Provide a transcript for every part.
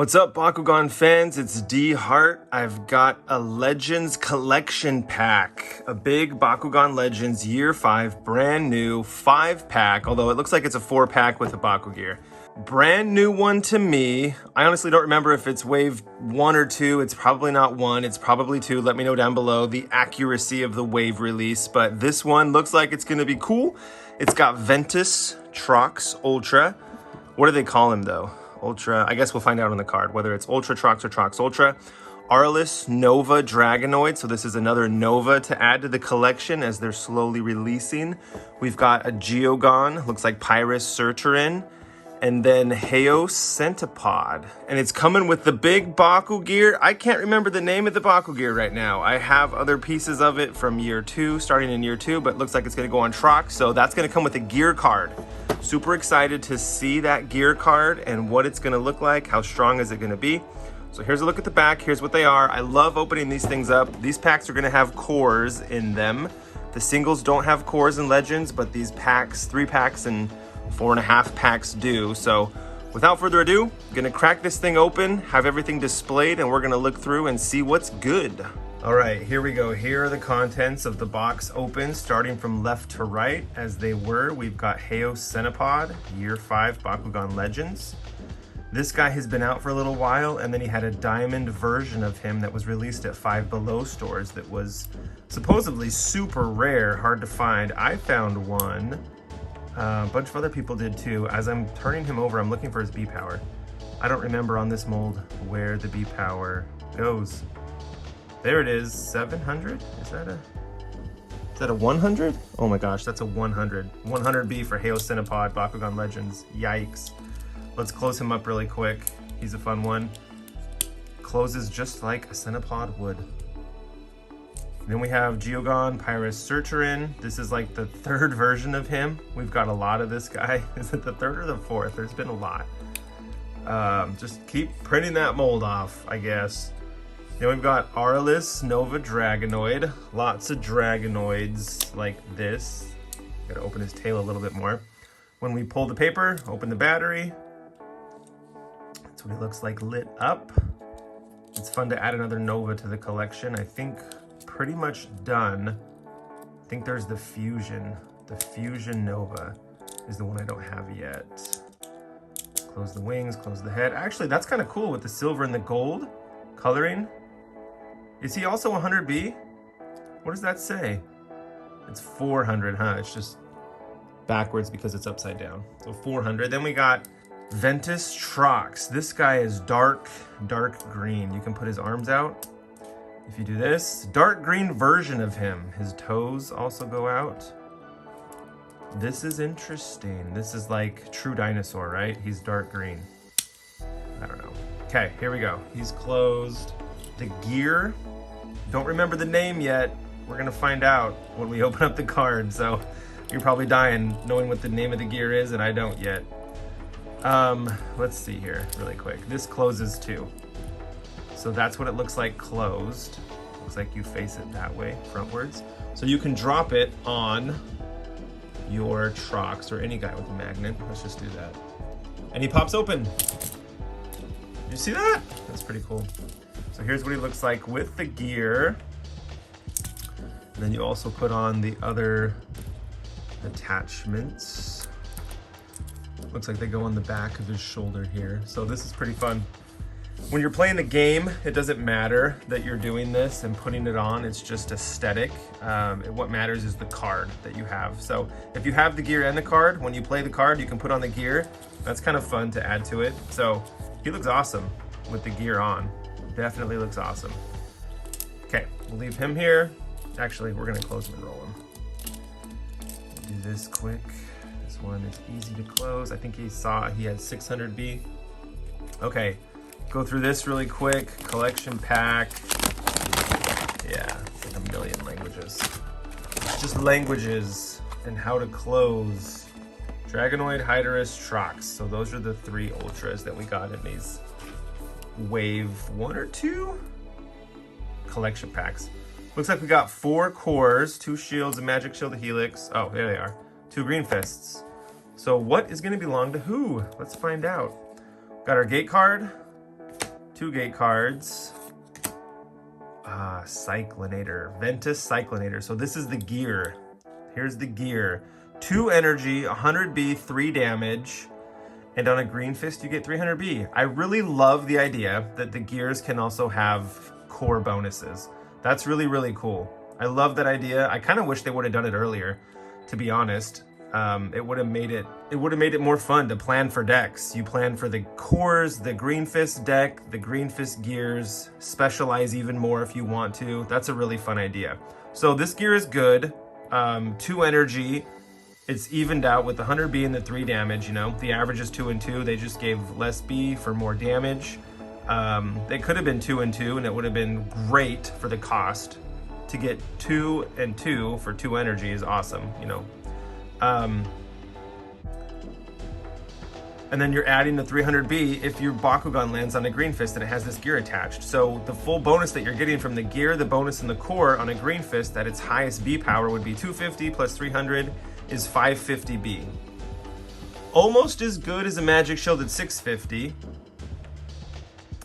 What's up, Bakugan fans? It's D Hart. I've got a Legends collection pack. A big Bakugan Legends Year 5 brand new 5-pack, although it looks like it's a 4-pack with a Bakugear. Brand new one to me. I honestly don't remember if it's wave 1 or 2. It's probably not 1, it's probably 2. Let me know down below the accuracy of the wave release, but this one looks like it's gonna be cool. It's got Ventus, Trox, Ultra. What do they call him though? Ultra, I guess we'll find out on the card, whether it's Ultra Trox or Trox Ultra. Aurelus, Nova, Dragonoid, so this is another Nova to add to the collection as they're slowly releasing. We've got a Geogon, looks like Pyrus Surturin, and then Heos Centipod. And it's coming with the big Bakugear. I can't remember the name of the Bakugear right now. I have other pieces of it from year 2, starting in year 2, but it looks like it's gonna go on Trox, so that's gonna come with a gear card. Super excited to see that gear card and what it's gonna look like. How strong is it gonna be? So here's a look at the back. Here's what they are. I love opening these things up. These packs are gonna have cores in them. The singles don't have cores in Legends, but these packs, 3 packs and 4.5 packs do. So without further ado, I'm gonna crack this thing open, have everything displayed, and we're gonna look through and see what's good. All right, here we go. Here are the contents of the box open, starting from left to right as they were. We've got Heos Centipod, Year 5 Bakugan Legends. This guy has been out for a little while, and then he had a diamond version of him that was released at Five Below stores that was supposedly super rare, hard to find. I found one. A bunch of other people did too. As I'm turning him over, I'm looking for his B power. I don't remember on this mold where the B power goes. There it is, 700? Is that a 100? Oh my gosh, that's a 100. 100B for Heos Centipod, Bakugan Legends. Yikes. Let's close him up really quick. He's a fun one. Closes just like a Centipod would. Then we have Geogon, Pyrus Surturin. This is like the 3rd version of him. We've got a lot of this guy. Is it the 3rd or the 4th? There's been a lot. Just keep printing that mold off, I guess. Then we've got Aurelus, Nova, Dragonoid. Lots of Dragonoids like this. Gotta open his tail a little bit more. When we pull the paper, open the battery. That's what he looks like lit up. It's fun to add another Nova to the collection. I think pretty much done. I think there's the Fusion. The Fusion Nova is the one I don't have yet. Close the wings, close the head. Actually, that's kind of cool with the silver and the gold coloring. Is he also 100B? What does that say? It's 400, huh? It's just backwards because it's upside down. So 400. Then we got Ventus Trox. This guy is dark green. You can put his arms out. If you do this, dark green version of him. His toes also go out. This is interesting. This is like True Dinosaur, right? He's dark green. I don't know. Okay, here we go. He's closed. The gear, don't remember the name yet. We're gonna find out when we open up the card. So you're probably dying knowing what the name of the gear is, and I don't yet. Let's see here really quick. This closes too. So that's what it looks like closed. Looks like you face it that way, frontwards. So you can drop it on your Trox or any guy with a magnet. Let's just do that. And he pops open. You see that? That's pretty cool. So here's what he looks like with the gear. And then you also put on the other attachments. Looks like they go on the back of his shoulder here. So this is pretty fun. When you're playing the game, it doesn't matter that you're doing this and putting it on. It's just aesthetic. What matters is the card that you have. So if you have the gear and the card, when you play the card, you can put on the gear. That's kind of fun to add to it. So he looks awesome with the gear on. Definitely looks awesome. Okay, we'll leave him here. Actually, we're gonna close him and roll him. Do this quick. This one is easy to close. I think he had 600B. Okay, go through this really quick. Collection pack. Yeah, it's like a million languages. It's just languages and how to close. Dragonoid, Hydorus, Trox. So those are the 3 Ultras that we got in these wave 1 or 2 collection packs. Looks like we got 4 cores, 2 shields, a magic shield, a helix. Oh, there they are. 2 green fists. So what is going to belong to who? Let's find out. Got our gate card. 2 gate cards. Cyclinator, Ventus Cyclinator. So this is the gear. Here's the gear. 2 energy, 100B, 3 damage. And on a green fist, you get 300B. I really love the idea that the gears can also have core bonuses. That's really, really cool. I love that idea. I kind of wish they would have done it earlier, to be honest. It would have made it more fun to plan for decks. You plan for the cores, the green fist deck, the green fist gears, specialize even more if you want to. That's a really fun idea. So this gear is good. 2 energy. It's evened out with the 100B and the 3 damage, you know. The average is 2 and 2. They just gave less B for more damage. They could have been 2 and 2, and it would have been great for the cost. To get 2 and 2 for 2 energy is awesome, you know. And then you're adding the 300B if your Bakugan lands on a green fist and it has this gear attached. So the full bonus that you're getting from the gear, the bonus in the core on a green fist at its highest B power would be 250 plus 300 is 550B. Almost as good as a magic shield at 650,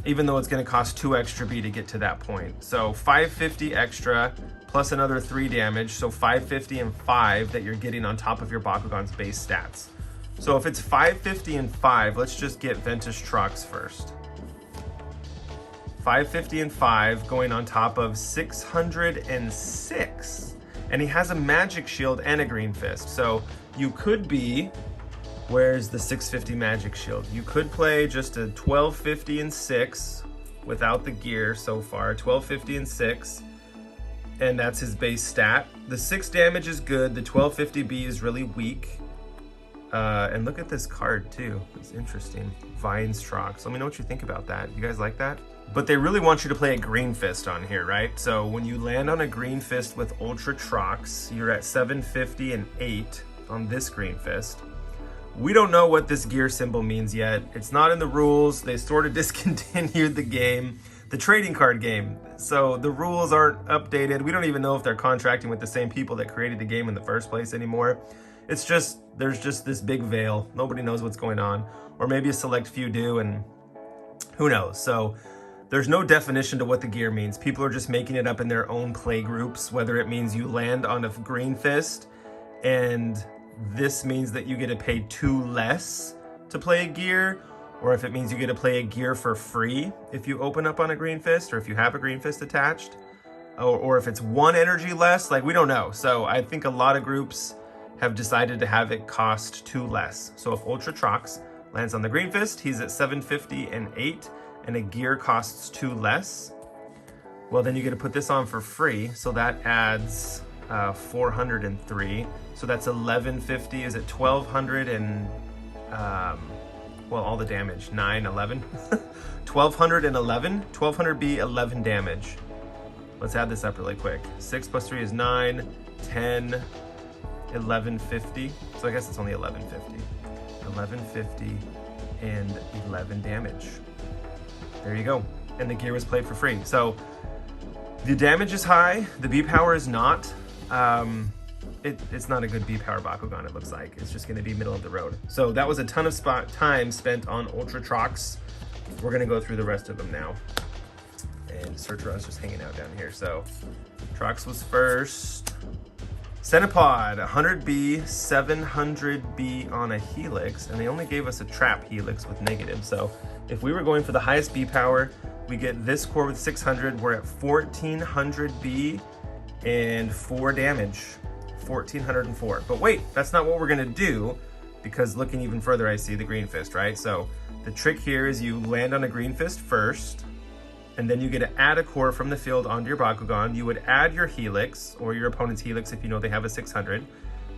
even though it's going to cost 2 extra B to get to that point. So 550 extra plus another 3 damage, so 550 and 5 that you're getting on top of your Bakugan's base stats. So if it's 550 and 5, let's just get Ventus Trucks first. 550 and 5 going on top of 606. And he has a magic shield and a green fist. So you could be, where's the 650 magic shield? You could play just a 1250 and 6 without the gear so far. 1250 and 6. And that's his base stat. The 6 damage is good. The 1250B is really weak. And look at this card too. It's interesting. Vines Trox. Let me know what you think about that. You guys like that? But they really want you to play a green fist on here, right? So when you land on a green fist with Ultra Trox, you're at 750 and 8 on this green fist. We don't know what this gear symbol means yet. It's not in the rules. They sort of discontinued the game, the trading card game. So the rules aren't updated. We don't even know if they're contracting with the same people that created the game in the first place anymore. It's just, there's just this big veil. Nobody knows what's going on. Or maybe a select few do, and who knows. So there's no definition to what the gear means. People are just making it up in their own play groups, whether it means you land on a green fist and this means that you get to pay 2 less to play a gear, or if it means you get to play a gear for free if you open up on a green fist, or if you have a green fist attached, or if it's 1 energy less, like we don't know. So I think a lot of groups have decided to have it cost 2 less. So if Ultra Trox lands on the green fist, he's at 750 and 8, and a gear costs 2 less. Well, then you get to put this on for free. So that adds 403. So that's 1150. Is it 1200 and well, all the damage, 9, 11, 1211, 1200B, 11 damage. Let's add this up really quick. 6 plus 3 is 9, 10, 1150. So I guess it's only 1150. 1150 and 11 damage. There you go. And the gear was played for free. So the damage is high. The B power is not. It's not a good B power Bakugan, it looks like. It's just going to be middle of the road. So that was a ton of time spent on Ultra Trox. We're going to go through the rest of them now. And Searcher is just hanging out down here. So Trox was first. Centipod, 100B, 700B on a Helix, and they only gave us a trap Helix with negative. So if we were going for the highest B power, we get this core with 600. We're at 1400B and 4 damage. 1404. But wait, that's not what we're gonna do, because looking even further, I see the green fist, right? So the trick here is you land on a green fist first, and then you get to add a core from the field onto your Bakugan. You would add your Helix, or your opponent's Helix if you know they have a 600.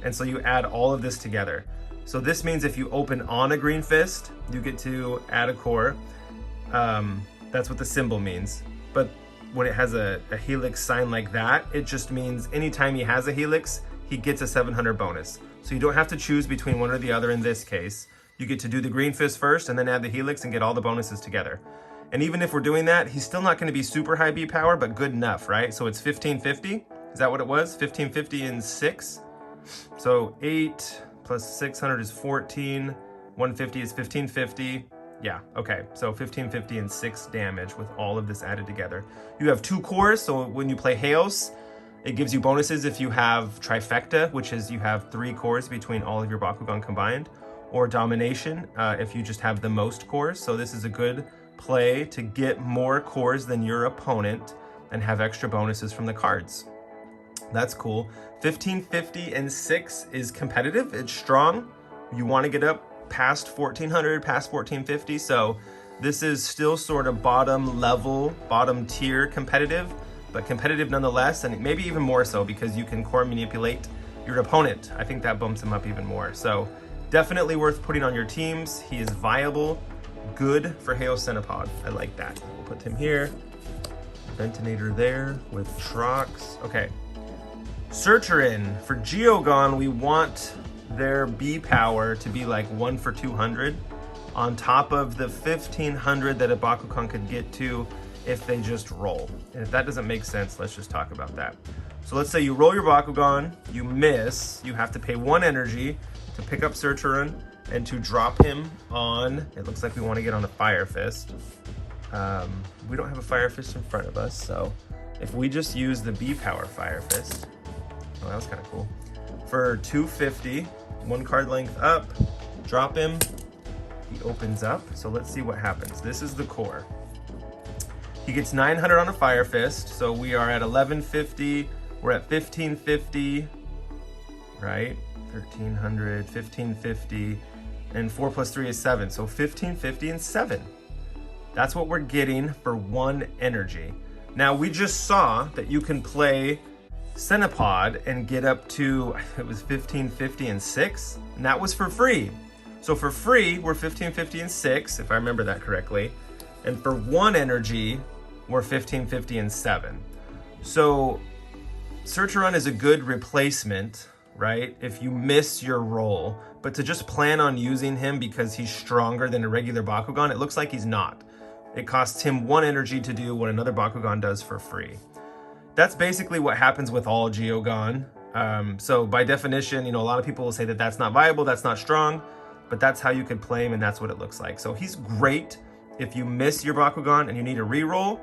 And so you add all of this together. So this means if you open on a green fist, you get to add a core. That's what the symbol means. But when it has a Helix sign like that, it just means anytime he has a Helix, he gets a 700 bonus. So you don't have to choose between one or the other in this case. You get to do the green fist first and then add the Helix and get all the bonuses together. And even if we're doing that, he's still not going to be super high B power, but good enough, right? So it's 1550. Is that what it was? 1550 and 6. So 8 plus 600 is 14. 150 is 1550. Yeah, okay, so 15, 50, and 6 damage with all of this added together. You have 2 cores, so when you play Haos, it gives you bonuses if you have Trifecta, which is you have 3 cores between all of your Bakugan combined, or Domination if you just have the most cores. So this is a good play to get more cores than your opponent and have extra bonuses from the cards. That's cool. 15, 50, and 6 is competitive. It's strong. You want to get up past 1400, past 1450. So this is still sort of bottom level, bottom tier competitive, but competitive nonetheless, and maybe even more so because you can core manipulate your opponent. I think that bumps him up even more. So definitely worth putting on your teams. He is viable, good for Haos Centipod. I like that. We'll put him here. Ventinator there with Trox. Okay. Searcherin. For Geogon, we want their B power to be like 1 for 200 on top of the 1500 that a Bakugan could get to if they just roll. And if that doesn't make sense, let's just talk about that. So let's say you roll your Bakugan, you miss, you have to pay 1 energy to pick up Searcherin and to drop him on, it looks like we want to get on a Fire Fist. We don't have a Fire Fist in front of us, so if we just use the B power Fire Fist, oh, that was kind of cool. For 250, 1 card length up, drop him, he opens up. So let's see what happens. This is the core. He gets 900 on a Fire Fist, so we are at 1150, we're at 1550, right? 1300, 1550, and 4 plus 3 is 7, so 1550 and 7. That's what we're getting for 1 energy. Now, we just saw that you can play Centipod and get up to, it was 1550 and 6, and that was for free. So for free, we're 1550 and 6, if I remember that correctly. And for 1 energy, we're 1550 and 7. So Searcherin is a good replacement, right? If you miss your roll, but to just plan on using him because he's stronger than a regular Bakugan, it looks like he's not. It costs him 1 energy to do what another Bakugan does for free. That's basically what happens with all Geogon. So by definition, you know, a lot of people will say that that's not viable, that's not strong, but that's how you could play him, and that's what it looks like. So he's great if you miss your Bakugan and you need a reroll,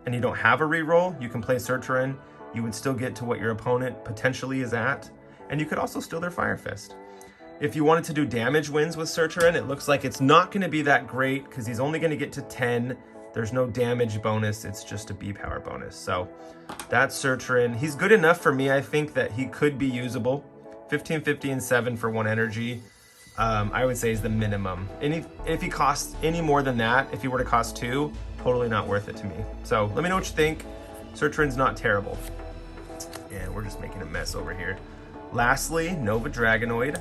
and you don't have a reroll, you can play Searcherin. You would still get to what your opponent potentially is at, and you could also steal their Fire Fist. If you wanted to do damage wins with Searcherin, it looks like it's not going to be that great because he's only going to get to 10. There's no damage bonus, it's just a B power bonus. So that's Searcherin. He's good enough for me, I think, that he could be usable. 15, 50, and 7 for 1 energy, I would say is the minimum. And if he costs any more than that, if he were to cost 2, totally not worth it to me. So let me know what you think. Searcherin's not terrible. And we're just making a mess over here. Lastly, Nova Dragonoid.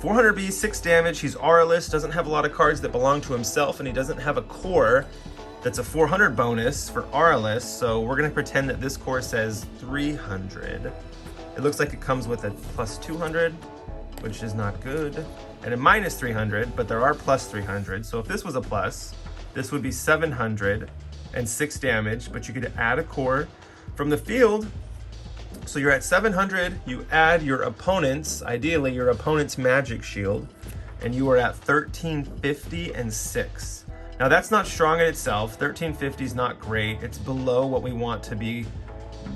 400B, 6 damage. He's Aurelus, doesn't have a lot of cards that belong to himself, and he doesn't have a core that's a 400 bonus for Aurelus, so we're gonna pretend that this core says 300. It looks like it comes with a plus 200, which is not good, and a minus 300, but there are plus 300. So if this was a plus, this would be 700 and 6 damage, but you could add a core from the field. So you're at 700, you add your opponent's, ideally your opponent's magic shield, and you are at 1350 and 6. Now that's not strong in itself. 1350 is not great. It's below what we want to be,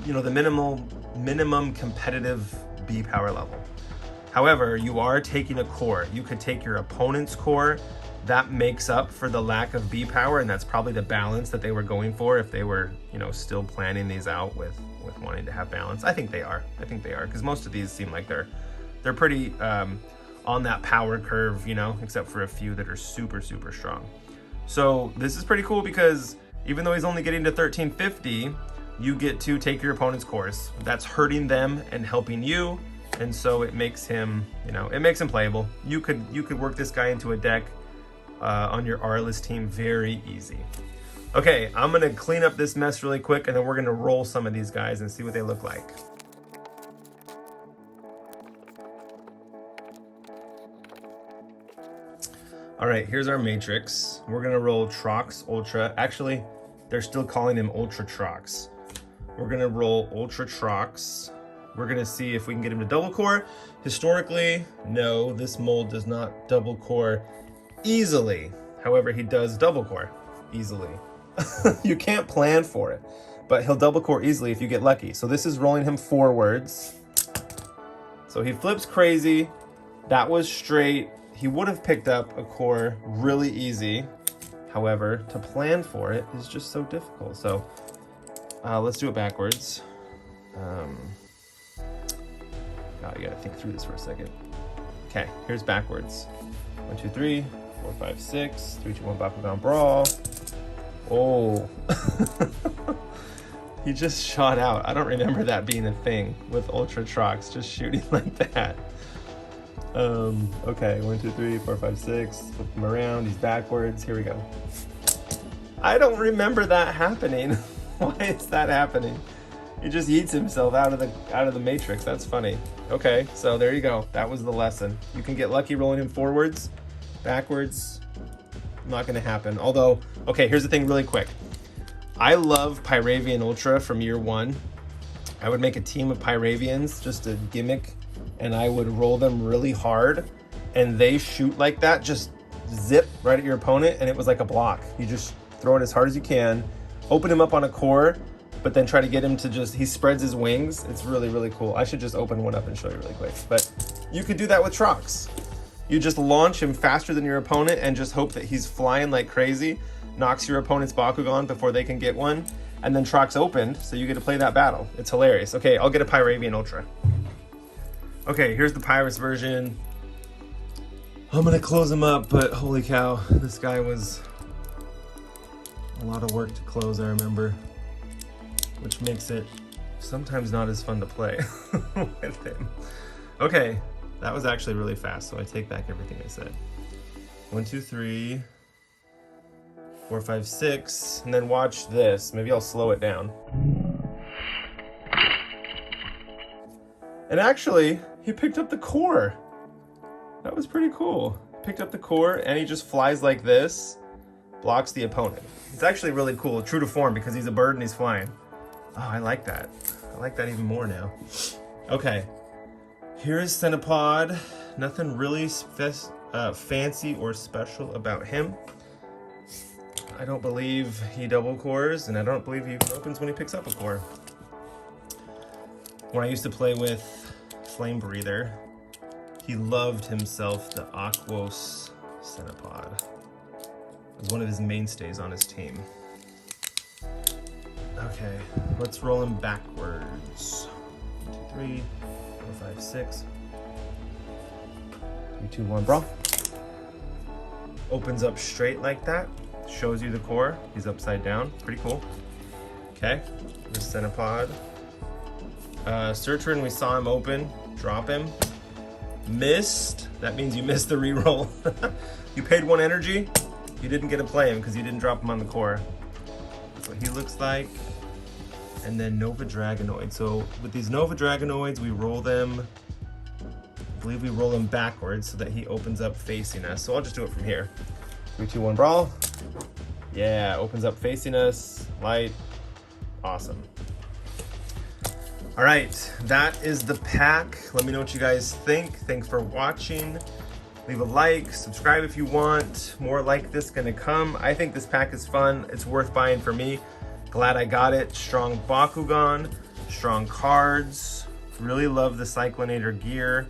you know, the minimum competitive B power level. However, you are taking a core. You could take your opponent's core. That makes up for the lack of B power, and that's probably the balance that they were going for if they were, you know, still planning these out with wanting to have balance. I think they are. I think they are, because most of these seem like they're pretty on that power curve, you know, except for a few that are super, super strong. So this is pretty cool because even though he's only getting to 1350, you get to take your opponent's cores. That's hurting them and helping you, and so it makes him, you know, it makes him playable. You could work this guy into a deck on your Aurelus team very easy. Okay, I'm gonna clean up this mess really quick, and then we're gonna roll some of these guys and see what they look like. All right, here's our matrix. We're gonna roll Trox Ultra. Actually, they're still calling him Ultra Trox. We're gonna roll Ultra Trox. We're gonna see if we can get him to double core. Historically, no, this mold does not double core easily. However, he does double core easily. You can't plan for it, but he'll double core easily if you get lucky. So this is rolling him forwards. So he flips crazy. That was straight. He would have picked up a core really easy. However, to plan for it is just so difficult. So let's do it backwards. God, you gotta think through this for a second. Okay, here's backwards. 1, 2, 3, 4, 5, 6, 3, 2, 1, Bakugan Brawl. Oh. He just shot out. I don't remember that being a thing with Ultra Trox, just shooting like that. Okay, 1, 2, 3, 4, 5, 6. Flip him around, he's backwards. Here we go. I don't remember that happening. Why is that happening? He just yeets himself out of the matrix. That's funny. Okay, so there you go. That was the lesson. You can get lucky rolling him forwards, backwards. Not gonna happen. Although, okay, here's the thing really quick. I love Pyravian Ultra from year 1. I would make a team of Pyravians, just a gimmick, and I would roll them really hard, and they shoot like that, just zip right at your opponent, and it was like a block. You just throw it as hard as you can, open him up on a core, but then try to get him to he spreads his wings. It's really, really cool. I should just open one up and show you really quick. But you could do that with Trox. You just launch him faster than your opponent and just hope that he's flying like crazy, knocks your opponent's Bakugan before they can get one, and then Trox opened, so you get to play that battle. It's hilarious. Okay, I'll get a Pyravian Ultra. Okay, here's the Pyrus version. I'm gonna close him up, but holy cow, this guy was a lot of work to close, I remember, which makes it sometimes not as fun to play with him. Okay, that was actually really fast, so I take back everything I said. 1, 2, 3, 4, 5, 6, and then watch this. Maybe I'll slow it down. And actually, he picked up the core. That was pretty cool. Picked up the core, and he just flies like this, blocks the opponent. It's actually really cool, true to form, because he's a bird and he's flying. Oh, I like that. I like that even more now. Okay, here is Centipod. Nothing really fancy or special about him. I don't believe he double cores, and I don't believe he even opens when he picks up a core. When I used to play with Flame Breather, he loved himself the Aquos Centipod. It was one of his mainstays on his team. Okay, let's roll him backwards. 1, 2, 3, 4, 5, 6. 3, 2, 1, brawl. Opens up straight like that. Shows you the core. He's upside down. Pretty cool. Okay, the Centipod. Searcher, we saw him open. Drop him. Missed. That means you missed the reroll. You paid 1 energy. You didn't get to play him because you didn't drop him on the core. That's what he looks like. And then Nova Dragonoid. So with these Nova Dragonoids, we roll them. I believe we roll them backwards so that he opens up facing us. So I'll just do it from here. 3, 2, 1, brawl. Yeah, opens up facing us. Light. Awesome. All right, that is the pack. Let me know what you guys think. Thanks for watching. Leave a like, subscribe if you want. More like this gonna come. I think this pack is fun. It's worth buying for me. Glad I got it. Strong Bakugan, strong cards. Really love the Cyclonator gear.